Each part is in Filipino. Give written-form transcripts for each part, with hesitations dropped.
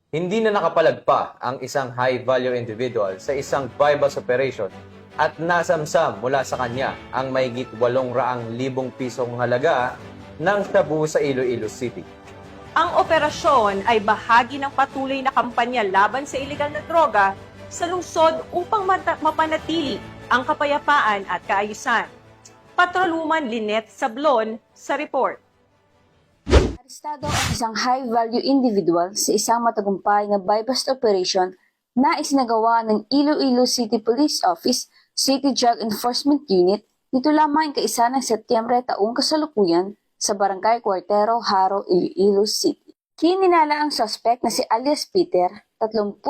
Hindi na nakapalagpa ang isang high-value individual sa isang bypass operation at nasamsam mula sa kanya ang mahigit 800,000 pisong halaga ng shabu sa Iloilo City. Ang operasyon ay bahagi ng patuloy na kampanya laban sa iligal na droga sa lungsod upang mapanatili ang kapayapaan at kaayusan. Patrolwoman Lynette Sablon sa report. Arestado ang isang high-value individual sa isang matagumpay na buy-bust operation na isinagawa ng Iloilo City Police Office City Drug Enforcement Unit nito lamang kaisa ng Setyembre taong kasalukuyan sa Barangay Cuartero, Haro, Iloilo City. Kininala ang suspect na si alias Peter, 34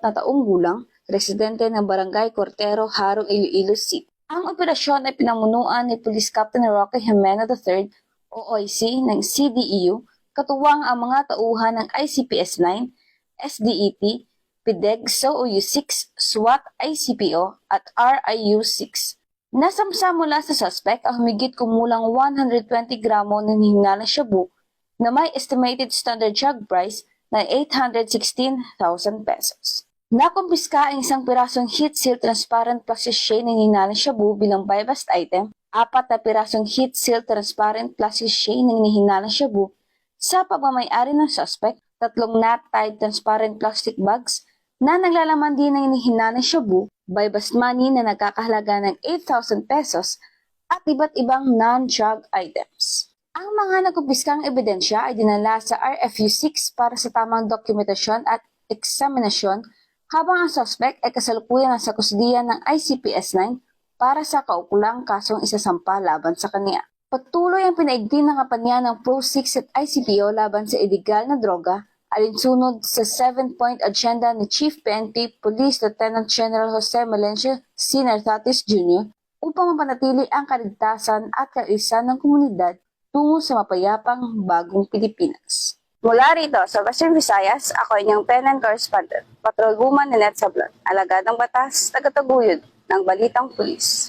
na taong gulang, residente ng Barangay Cuartero, Haro, Iloilo City. Ang operasyon ay pinamunuan ni Police Captain Roque Jimeno III OIC ng CDEU, katuwang ang mga tauhan ng ICPS-9, SDEP, PIDEG, SOU-6, SWAT, ICPO, at RIU-6. Nasamsa mula sa suspect ang humigit kumulang 120 gramo ng hinalang shabu na may estimated standard drug price na 816,000 pesos. Nakumpiska ang isang pirasong heat-seal transparent plastic shade ng hinalang shabu bilang buy-bust item, 4 na pirasong heat-seal transparent plastic shade ng hinalang shabu sa pagmamayari ng suspect, 3 knot-tied transparent plastic bags na naglalaman din ng hinalang shabu, buy-bust money na nagkakahalaga ng 8,000 pesos at iba't ibang non-drug items. Ang mga nakumpiskang ebidensya ay dinala sa RFU-6 para sa tamang dokumentasyon at eksaminasyon habang ang suspect ay kasalukuyan nasa kusdiya ng ICPS-9 para sa kaukulang kasong isasampa laban sa kanya. Patuloy ang pinaigting ng kampanya ng Pro-6 at ICPO laban sa iligal na droga alinsunod sa 7-point agenda ni Chief PNP Police Lieutenant General Jose Melencio C. Nartatis Jr. upang mapanatili ang kaligtasan at kaayusan ng komunidad tungo sa mapayapang bagong Pilipinas. Mula rito sa Western Visayas, ako inyong PNN correspondent, Patrolwoman Lynette Sablon, alagad ng batas, tagataguyod ng Balitang Pulis.